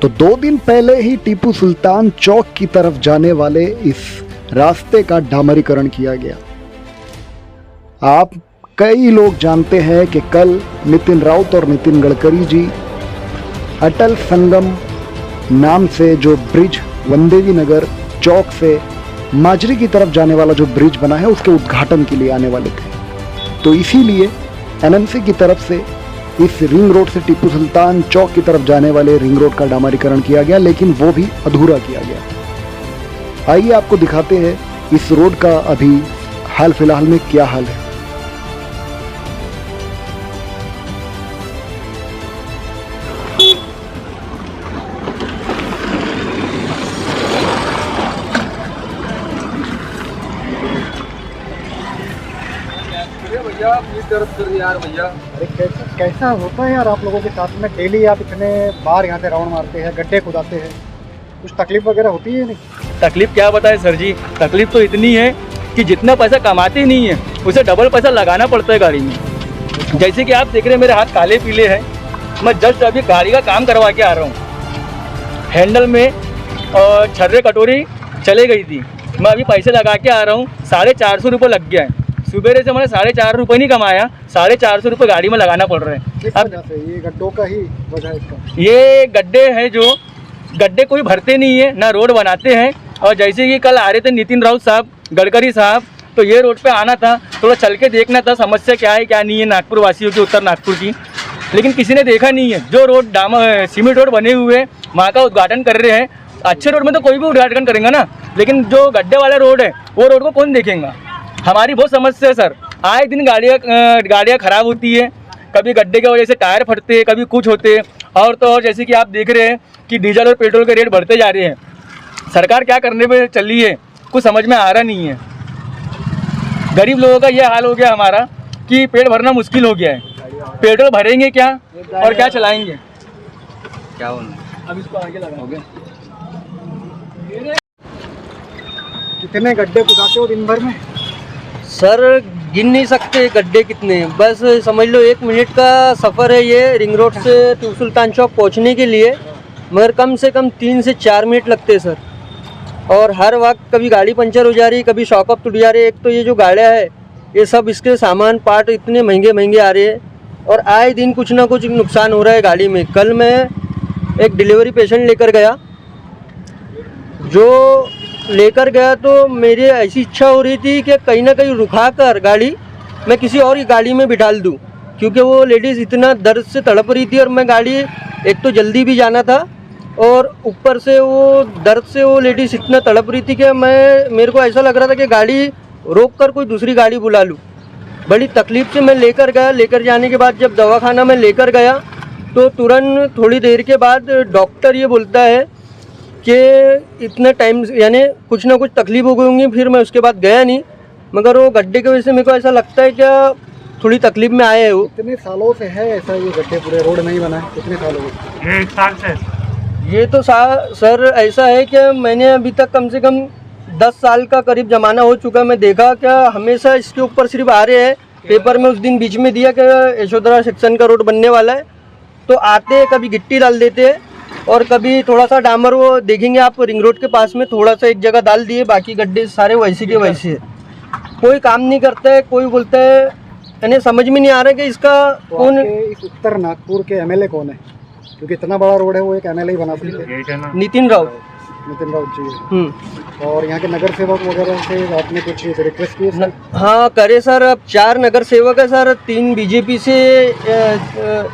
तो 2 दिन पहले ही टीपू सुल्तान चौक की तरफ जाने वाले इस रास्ते का डामरीकरण किया गया। आप कई लोग जानते हैं कि कल नितिन राउत और नितिन गडकरी जी अटल संगम नाम से जो ब्रिज वंदेवी नगर चौक से माजरी की तरफ जाने वाला जो ब्रिज बना है उसके उद्घाटन के लिए आने वाले थे। तो इसीलिए एनएमसी की तरफ से इस रिंग रोड से टीपू सुल्तान चौक की तरफ जाने वाले रिंग रोड का डामरीकरण किया गया, लेकिन वो भी अधूरा किया गया। आइए आपको दिखाते हैं इस रोड का अभी हाल फिलहाल में क्या हाल है। भैया प्लीज तरफ कर यार भैया। अरे कैसा होता है यार आप लोगों के साथ में? डेली आप इतने बार यहाँ से राउंड मारते हैं, गड्ढे खुदाते हैं, कुछ तकलीफ वगैरह होती है नहीं? तकलीफ क्या बताए सर जी, तकलीफ तो इतनी है कि जितना पैसा कमाते नहीं है उसे डबल पैसा लगाना पड़ता है गाड़ी में। जैसे कि आप देख रहे हैं मेरे हाथ काले पीले हैं, मैं जस्ट अभी गाड़ी का काम करवा के आ रहा हूँ। हैंडल में छर्रे कटोरी चले गई थी, मैं अभी पैसे लगा के आ रहा हूँ। 450 रुपये लग गया है। सुबह से मैंने 4.5 रुपये नहीं कमाया, 450 रुपये गाड़ी में लगाना पड़ रहा है। किस वजह से? ये गड्ढों का ही वजह है इसका? ये गड्ढे हैं, जो गड्ढे कोई भरते नहीं है ना रोड बनाते हैं। और जैसे कि कल आ रहे थे नितिन राउत साहब, गडकरी साहब, तो ये रोड पे आना था, थोड़ा चल के देखना था समस्या क्या है क्या नहीं है नागपुर वासियों की, उत्तर नागपुर की। लेकिन किसी ने देखा नहीं है। जो रोड सीमेंट रोड बने हुए हैं वहाँ का उद्घाटन कर रहे हैं। अच्छे रोड में तो कोई भी उद्घाटन करेंगे ना, लेकिन जो गड्ढे वाला रोड है वो रोड को कौन देखेगा? हमारी बहुत समस्या है सर। आए दिन गाड़ियाँ ख़राब होती है, कभी गड्ढे की वजह से टायर फटते हैं, कभी कुछ होते हैं। और तो और जैसे कि आप देख रहे हैं कि डीजल और पेट्रोल के रेट बढ़ते जा रहे हैं। सरकार क्या करने पे चली है कुछ समझ में आ रहा नहीं है। गरीब लोगों का ये हाल हो गया हमारा कि पेट भरना मुश्किल हो गया है। पेट्रोल भरेंगे क्या और क्या चलाएंगे? क्या होना अब इसको आगे लगा हो गया। कितने गड्ढे खुदाते हो दिन भर में? सर गिन नहीं सकते गड्ढे कितने, बस समझ लो 1 मिनट का सफ़र है ये रिंग रोड से टीपू सुल्तान चौक पहुंचने के लिए, मगर कम से कम 3 से 4 मिनट लगते हैं सर। और हर वक्त कभी गाड़ी पंचर हो जा रही, कभी शॉकअप टूट जा रही है। एक तो ये जो गाड़ियाँ है ये सब इसके सामान पार्ट इतने महंगे महंगे आ रहे हैं और आए दिन कुछ ना कुछ नुकसान हो रहा है गाड़ी में। कल मैं एक डिलीवरी पेशेंट लेकर गया, जो लेकर गया तो मेरी ऐसी इच्छा हो रही थी कि कहीं ना कहीं रुका कर गाड़ी मैं किसी और की गाड़ी में बिठा दूँ, क्योंकि वो लेडीज़ इतना दर्द से तड़प रही थी। और मैं गाड़ी एक तो जल्दी भी जाना था और ऊपर से वो दर्द से वो लेडीज़ इतना तड़प रही थी कि मेरे को ऐसा लग रहा था कि गाड़ी रोक कर कोई दूसरी गाड़ी बुला लूँ। बड़ी तकलीफ़ से मैं लेकर गया। लेकर जाने के बाद जब दवाखाना में लेकर गया तो तुरंत थोड़ी देर के बाद डॉक्टर ये बोलता है कि इतने टाइम यानी कुछ ना कुछ तकलीफ हो गई होंगी। फिर मैं उसके बाद गया नहीं, मगर वो गड्ढे की वजह से मेरे को ऐसा लगता है क्या थोड़ी तकलीफ में आए हैं वो। कितने सालों से है ऐसा ये गड्ढे? पूरे रोड नहीं बना है कितने सालों से? 1 साल से। ये तो सर ऐसा है कि मैंने अभी तक कम से कम 10 साल का करीब ज़माना हो चुका। मैं देखा क्या हमेशा इसके ऊपर सिर्फ आ रहे हैं। पेपर में उस दिन बीच में दिया कि यशोधरा सेक्शन का रोड बनने वाला है, तो आते हैं कभी गिट्टी डाल देते हैं और कभी थोड़ा सा डामर। वो देखेंगे आप रिंग रोड के पास में थोड़ा सा एक जगह डाल दिए, बाकी गड्ढे सारे वैसे के वैसे है। कोई काम नहीं करता है, कोई बोलता है, यानी समझ में नहीं आ रहा है कि इसका तो कौन। इस उत्तर नागपुर के एमएलए कौन है? क्योंकि इतना बड़ा रोड है वो एक एमएलए ही बना सकते हैं। नितिन राउत। नितिन राउत जी। और यहाँ के नगर सेवक वगैरह से आपने कुछ रिक्वेस्ट की है? हाँ करे सर। अब 4 नगर सेवक है सर, 3 बीजेपी से,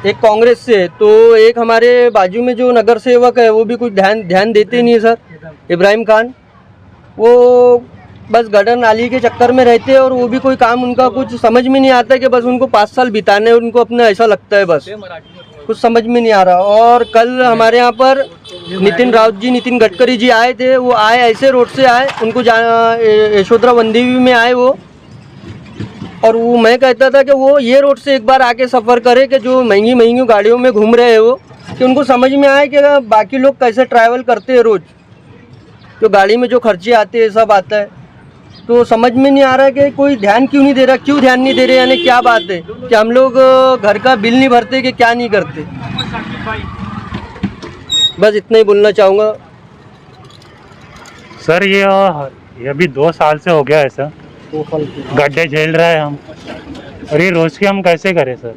एक कांग्रेस से। तो एक हमारे बाजू में जो नगर सेवक है वो भी कुछ ध्यान देते नहीं है सर, इब्राहिम खान। वो बस गटर नाली के चक्कर में रहते हैं और वो भी कोई काम उनका कुछ समझ में नहीं आता है कि बस उनको 5 साल बिताने उनको अपना ऐसा लगता है, बस कुछ समझ में नहीं आ रहा। और कल हमारे यहाँ पर नितिन राउत जी, नितिन गडकरी जी आए थे। वो आए ऐसे रोड से आए, उनको यशोधरा वंदेवी में आए वो। और वो मैं कहता था कि वो ये रोड से एक बार आके सफ़र करे कि जो महंगी महंगी गाड़ियों में घूम रहे हैं वो, कि उनको समझ में आए कि बाकी लोग कैसे ट्रैवल करते हैं रोज़, जो गाड़ी में जो खर्चे आते हैं सब आता है। तो समझ में नहीं आ रहा है कि कोई ध्यान क्यों नहीं दे रहा, क्यों ध्यान नहीं दे रहे, यानी क्या बात है कि हम लोग घर का बिल नहीं भरते कि क्या नहीं करते। बस इतना ही बोलना चाहूँगा। सर ये अभी 2 साल से हो गया है सर, 2 साल की गड्ढे झेल रहे हैं हम, और ये रोज़ की हम कैसे करें सर।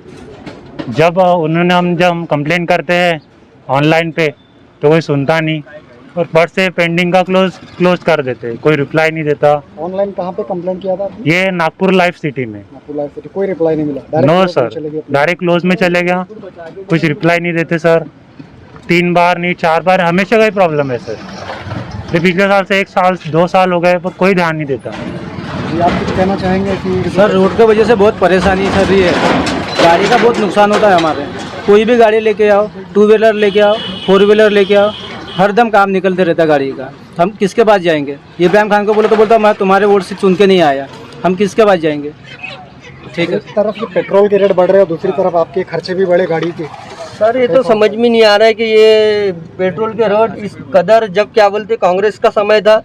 जब हम कंप्लेन करते हैं ऑनलाइन पे तो कोई सुनता नहीं, और फट से पेंडिंग का क्लोज कर देते हैं, कोई रिप्लाई नहीं देता। ऑनलाइन कहाँ पे कंप्लेंट किया था आपने? ये नागपुर लाइफ सिटी में। नागपुर लाइफ सिटी, कोई रिप्लाई नहीं मिला? नो सर, डायरेक्ट क्लोज में चले गया, कुछ रिप्लाई नहीं देते सर। 3 बार नहीं 4 बार, हमेशा का ही प्रॉब्लम है सर। पिछले साल से 1 साल 2 साल हो गए पर कोई ध्यान नहीं देता। ये आप कुछ कहना चाहेंगे कि सर रोड की वजह से बहुत परेशानी चल रही है, गाड़ी का बहुत नुकसान होता है हमारे। कोई भी गाड़ी लेके आओ, 2 व्हीलर लेके आओ, 4 व्हीलर लेके आओ, हरदम काम निकलते रहता है गाड़ी का। हम किसके पास जाएंगे? ये इब्राहिम खान को बोले तो बोलता मैं तुम्हारे वोट से चुन के नहीं आया, हम किसके पास जाएंगे? ठीक है। एक तरफ ये पेट्रोल के रेट बढ़ रहे हैं, दूसरी तरफ आपके खर्चे भी बढ़े गाड़ी के। सर ये तो समझ में नहीं आ रहा है कि ये पेट्रोल के रेट इस कदर, जब क्या बोलते कांग्रेस का समय था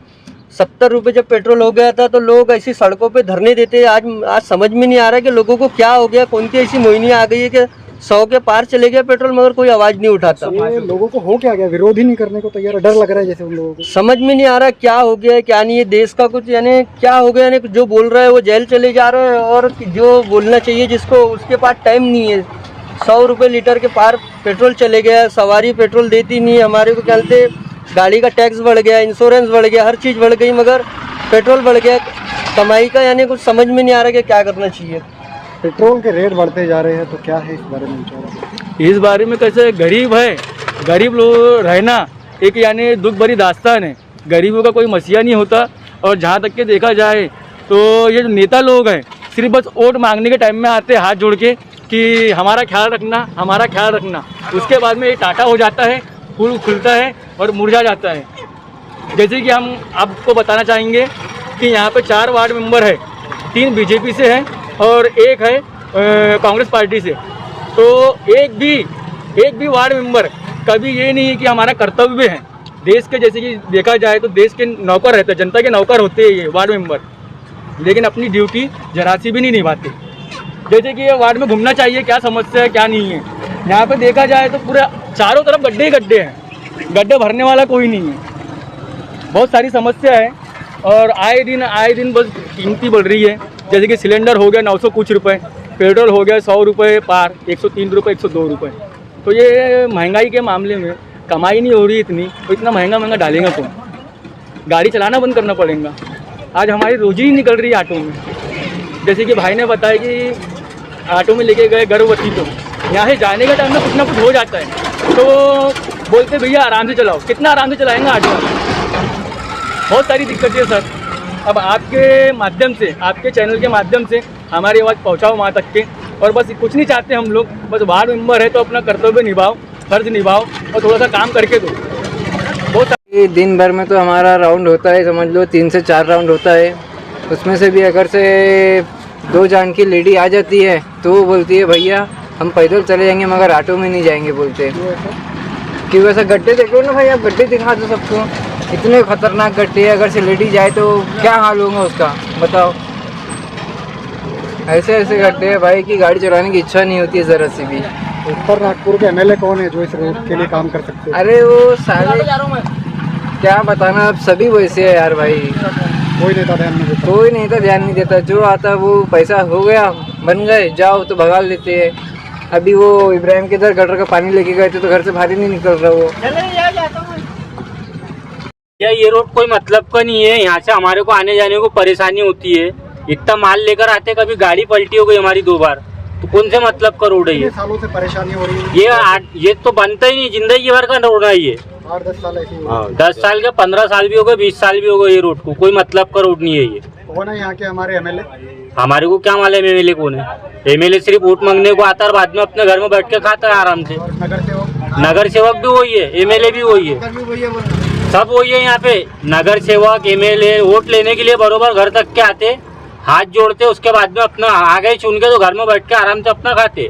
70 रुपये जब पेट्रोल हो गया था तो लोग ऐसी सड़कों पे धरने देते। आज समझ में नहीं आ रहा है कि लोगों को क्या हो गया, कौन सी ऐसी मोहिनी आ गई है कि 100 के पार चले गया पेट्रोल मगर कोई आवाज़ नहीं उठाता। ये लोगों को हो क्या गया, विरोध ही नहीं करने को तैयार, डर लग रहा है जैसे उन लोगों को। समझ में नहीं आ रहा क्या हो गया है क्या नहीं है, देश का कुछ यानी क्या हो गया, यानी जो बोल रहा है वो जेल चले जा रहे हैं, और जो बोलना चाहिए जिसको उसके पास टाइम नहीं है। 100 रुपये लीटर के पार पेट्रोल चले गया, सवारी पेट्रोल देती नहीं है, हमारे को चलते गाड़ी का टैक्स बढ़ गया, इंश्योरेंस बढ़ गया, हर चीज़ बढ़ गई मगर पेट्रोल बढ़ गया। कमाई का यानी कुछ समझ में नहीं आ रहा कि क्या करना चाहिए। पेट्रोल के रेट बढ़ते जा रहे हैं तो क्या है इस बारे में विचार? इस बारे में कैसे गरीब है, गरीब लोग रहना एक यानी दुख भरी दास्तान है। गरीबों का कोई मसीहा नहीं होता। और जहाँ तक के देखा जाए तो ये जो नेता लोग हैं सिर्फ बस वोट मांगने के टाइम में आते हाथ जोड़ के कि हमारा ख्याल रखना, हमारा ख्याल रखना। उसके बाद में ये टाटा हो जाता है, फूल खुलता है और मुरझा जाता है। जैसे कि हम आपको बताना चाहेंगे कि यहाँ पे 4 वार्ड मेंबर है, 3 बीजेपी से हैं और 1 है कांग्रेस पार्टी से। तो एक भी वार्ड मेंबर कभी ये नहीं है कि हमारा कर्तव्य है देश के, जैसे कि देखा जाए तो देश के नौकर रहते हैं, जनता के नौकर होते हैं ये वार्ड मेंबर, लेकिन अपनी ड्यूटी जरा सी भी नहीं निभाते। जैसे कि ये वार्ड में घूमना चाहिए, क्या समस्या है क्या नहीं है। यहाँ पे देखा जाए तो पूरे चारों तरफ गड्ढे ही गड्ढे हैं, गड्ढे भरने वाला कोई नहीं है। बहुत सारी समस्या है और आए दिन बस कीमती बढ़ रही है। जैसे कि सिलेंडर हो गया 900 कुछ रुपए, पेट्रोल हो गया 100 रुपये पार, 103 रुपये 102 रुपये। तो ये महंगाई के मामले में कमाई नहीं हो रही इतनी, तो इतना महंगा डालेगा कौन? गाड़ी चलाना बंद करना पड़ेगा। आज हमारी रोजी ही निकल रही है ऑटो में। जैसे कि भाई ने बताया कि ऑटो में लेके गए गर्भवती को, यहाँ से जाने के टाइम में कुछ ना कुछ हो जाता है तो बोलते भैया आराम से चलाओ। कितना आराम से चलाएंगे ऑटो? बहुत सारी दिक्कतें सर। अब आपके माध्यम से, आपके चैनल के माध्यम से हमारी आवाज़ पहुँचाओ वहाँ तक के। और बस कुछ नहीं चाहते हम लोग, बस वार्ड मेंबर है तो अपना कर्तव्य निभाओ, फर्ज निभाओ और थोड़ा सा काम करके दो। बहुत दिन भर में तो हमारा राउंड होता है, समझ लो 3 से 4 राउंड होता है। उसमें से भी अगर से 2 जान की लेडी आ जाती है तो वो बोलती है भैया हम पैदल चले जाएंगे मगर ऑटो में नहीं जाएंगे बोलते। कि वैसा गड्ढे देख लो ना भाई, आप गड्ढे दिखा दो सबको, इतने खतरनाक गड्ढे। अगर से लेडी जाए तो क्या हाल होगा उसका बताओ। ऐसे गड्ढे हैं भाई कि गाड़ी चलाने की इच्छा नहीं होती है ज़रा सी भी। उत्तर नागपुर के एमएलए कौन है जो इस रोड के लिए काम कर सकते हैं? अरे वो सारे क्या बताना, अब सभी वैसे है यार भाई। कोई नेता ध्यान नहीं देता। कोई नेता ध्यान नहीं देता, जो आता वो पैसा हो गया बन गए जाओ तो भगा लेते हैं। अभी वो इब्राहिम के इधर गटर का पानी लेके गए थे तो घर से बाहर ही नहीं निकल रहा वो। ये रोड कोई मतलब का नहीं है, यहाँ से हमारे को आने जाने को परेशानी होती है। इतना माल लेकर आते, कभी गाड़ी पलटी हो गई हमारी 2 बार, तो कौन से मतलब का रोड है ये? सालों से परेशानी हो रही है। ये तो बनता ही नहीं, जिंदगी भर का रोड है ये। 8-10 साल ऐसी 10 साल का, 15 साल भी हो गए, 20 साल भी हो गए, ये रोड को कोई मतलब का रोड नहीं है ये। कौन है यहाँ के हमारे एमएलए? हमारे को क्या मालूम एमएलए कौन है? एमएलए सिर्फ वोट मांगने को आता है और बाद में अपने घर में बैठ के खाता है आराम से। नगर सेवक भी वही है, एमएलए भी वही है, सब वही है यहाँ पे। नगर सेवक एमएलए वोट लेने के लिए बरोबर घर तक के आते, हाथ जोड़ते, उसके बाद में अपना आ गए चुन के तो घर में बैठ के आराम से अपना खाते।